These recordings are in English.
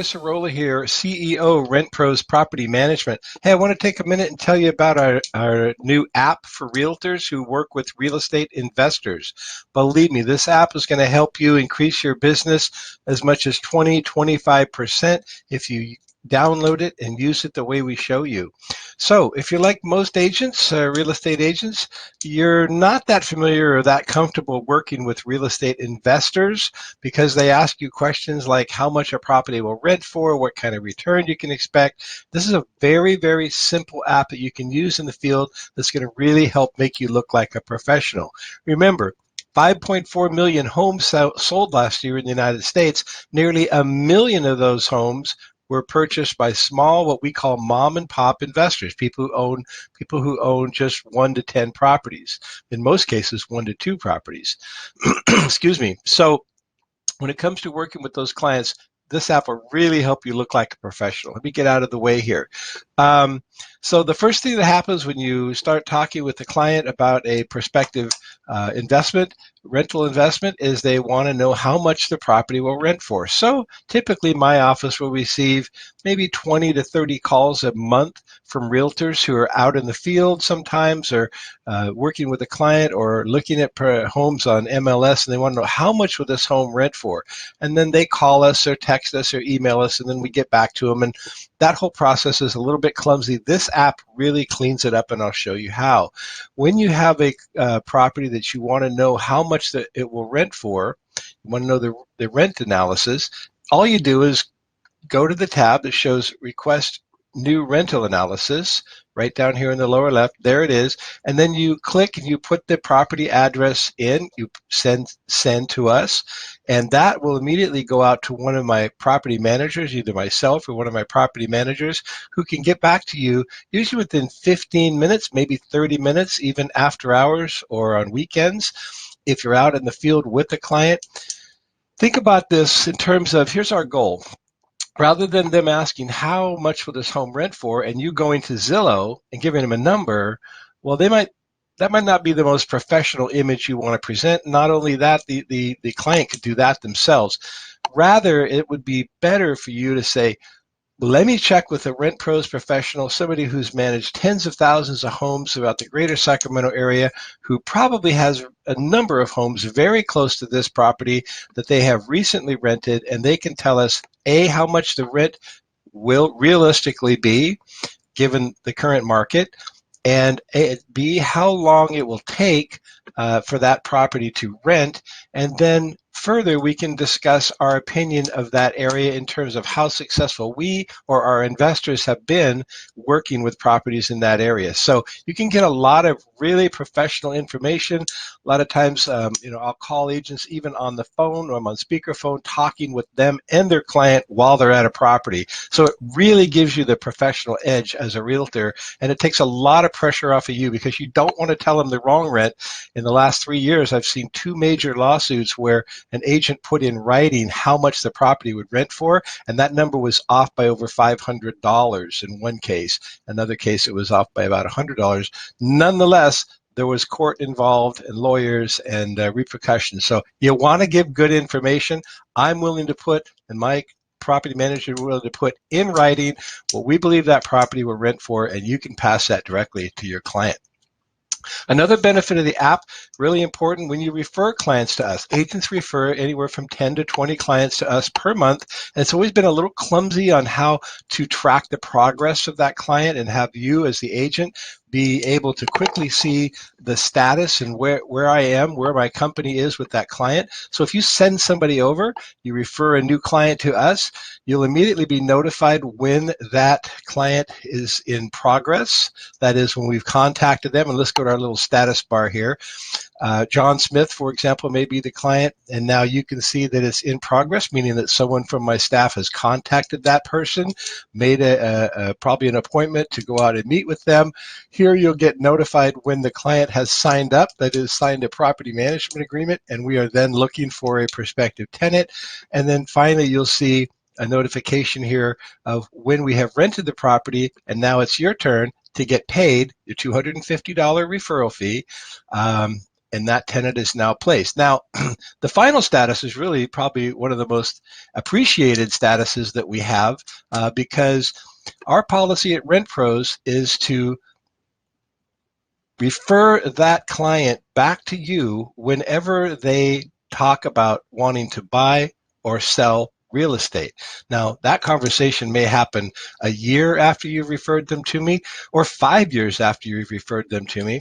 Chris Airola here, CEO, RentPros Property Management. Hey, I want to take a minute and tell you about our new app for realtors who work with real estate investors. Believe me, this app is going to help you increase your business as much as 25% if you download it and use it the way we show you. So if you're like most agents, real estate agents, you're not that familiar or that comfortable working with real estate investors because they ask you questions like how much a property will rent for, what kind of return you can expect. This is a very, very simple app that you can use in the field that's going to really help make you look like a professional. Remember, 5.4 million homes sold last year in the United States. Nearly 1 million of those homes were purchased by small, what we call mom and pop investors, people who own just 1 to 10 properties. In most cases, 1 to 2 properties. Excuse me. So when it comes to working with those clients, this app will really help you look like a professional. Let me get out of the way here. So the first thing that happens when you start talking with the client about a prospective rental investment, is they want to know how much the property will rent for. So typically my office will receive maybe 20 to 30 calls a month from realtors who are out in the field sometimes, or working with a client or looking at homes on MLS, and they want to know how much will this home rent for. And then they call us or text us or email us, and then we get back to them. And that whole process is a little bit clumsy. This app really cleans it up, and I'll show you how. When you have a property that you want to know how much that it will rent for, you want to know the rent analysis, all you do is go to the tab that shows Request New Rental Analysis, right down here in the lower left. There it is. And then you click and you put the property address in, you send to us, and that will immediately go out to one of my property managers, either myself or one of my property managers, who can get back to you usually within 15 minutes, maybe 30 minutes, even after hours or on weekends. If you're out in the field with the client, think about this in terms of, here's our goal. Rather than them asking how much will this home rent for and you going to Zillow and giving them a number, well, that might not be the most professional image you want to present. Not only that, the client could do that themselves. Rather, it would be better for you to say, let me check with a RentPros professional, somebody who's managed tens of thousands of homes throughout the greater Sacramento area, who probably has a number of homes very close to this property that they have recently rented, and they can tell us, A, how much the rent will realistically be given the current market, and B, how long it will take for that property to rent, and then further, we can discuss our opinion of that area in terms of how successful we or our investors have been working with properties in that area. So you can get a lot of really professional information. A lot of times, I'll call agents even on the phone, or I'm on speakerphone talking with them and their client while they're at a property. So it really gives you the professional edge as a realtor, and it takes a lot of pressure off of you because you don't want to tell them the wrong rent. In the last 3 years, I've seen 2 major lawsuits where an agent put in writing how much the property would rent for, and that number was off by over $500 in one case. Another case, it was off by about $100. Nonetheless, there was court involved and lawyers and repercussions. So you want to give good information. I'm willing to put, and my property manager is willing to put in writing what we believe that property will rent for, and you can pass that directly to your client. Another benefit of the app, really important, when you refer clients to us, agents refer anywhere from 10 to 20 clients to us per month. And it's always been a little clumsy on how to track the progress of that client and have you as the agent be able to quickly see the status and where I am, where my company is with that client. So if you send somebody over, you refer a new client to us, you'll immediately be notified when that client is in progress. That is when we've contacted them. And let's go to our little status bar here. John Smith, for example, may be the client, and now you can see that it's in progress, meaning that someone from my staff has contacted that person, made probably an appointment to go out and meet with them. Here you'll get notified when the client has signed up, that is, signed a property management agreement, and we are then looking for a prospective tenant. And then finally, you'll see a notification here of when we have rented the property, and now it's your turn to get paid your $250 referral fee. and that tenant is now placed. Now, the final status is really probably one of the most appreciated statuses that we have, because our policy at RentPros is to refer that client back to you whenever they talk about wanting to buy or sell real estate. Now, that conversation may happen a year after you've referred them to me, or 5 years after you've referred them to me.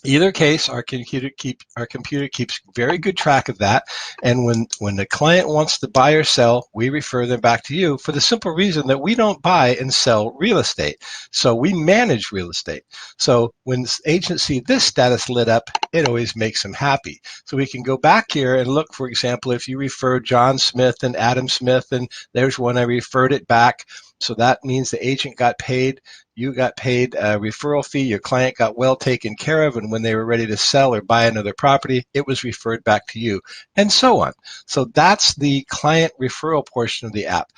Either case, our computer keeps very good track of that. And when the client wants to buy or sell, we refer them back to you, for the simple reason that we don't buy and sell real estate. So we manage real estate. So when agents see this status lit up, it always makes them happy. So we can go back here and look, for example, if you refer John Smith and Adam Smith, and there's one I referred it back. So that means the agent got paid. You got paid a referral fee, your client got well taken care of, and when they were ready to sell or buy another property, it was referred back to you, and so on. So that's the client referral portion of the app.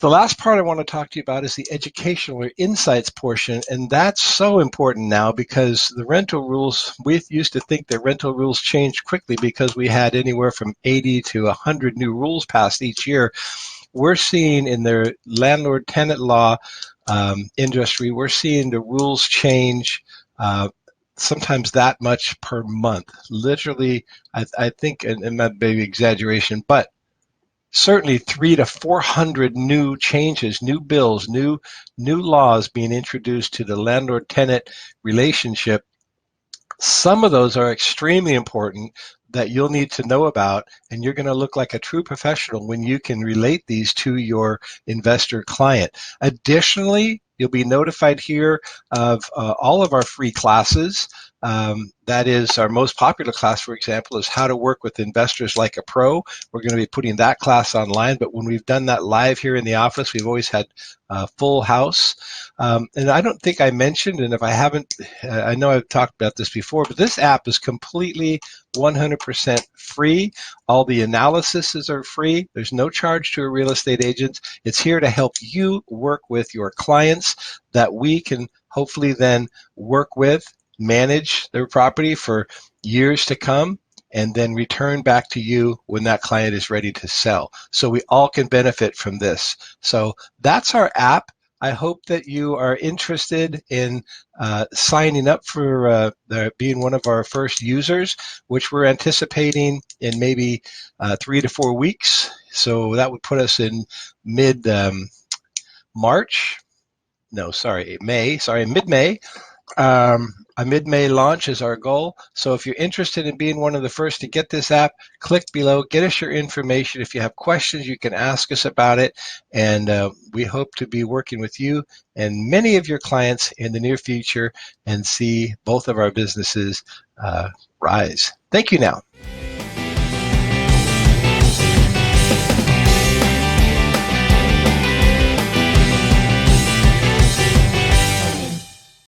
The last part I want to talk to you about is the educational or insights portion, and that's so important now because the rental rules, we used to think that rental rules changed quickly because we had anywhere from 80 to 100 new rules passed each year. We're seeing in the landlord-tenant law industry, we're seeing the rules change sometimes that much per month. Literally, I think, and that may be exaggeration, but certainly 300 to 400 new changes, new bills, new laws being introduced to the landlord-tenant relationship. Some of those are extremely important that you'll need to know about, and you're going to look like a true professional when you can relate these to your investor client. Additionally, you'll be notified here of all of our free classes. That is our most popular class, for example, is how to work with investors like a pro. We're going to be putting that class online, but when we've done that live here in the office, we've always had a full house. And I don't think I mentioned, and if I haven't, I know I've talked about this before, but this app is completely 100% free. All the analyses are free. There's no charge to a real estate agent. It's here to help you work with your clients that we can hopefully then work with, manage their property for years to come, and then return back to you when that client is ready to sell. So we all can benefit from this. So that's our app. I hope that you are interested in signing up for being one of our first users, which we're anticipating in maybe 3 to 4 weeks. So that would put us in mid-March. No, sorry, May. Sorry, mid-May. A mid-May launch is our goal. So if you're interested in being one of the first to get this app, click below, get us your information. If you have questions, you can ask us about it. And we hope to be working with you and many of your clients in the near future and see both of our businesses rise. Thank you now.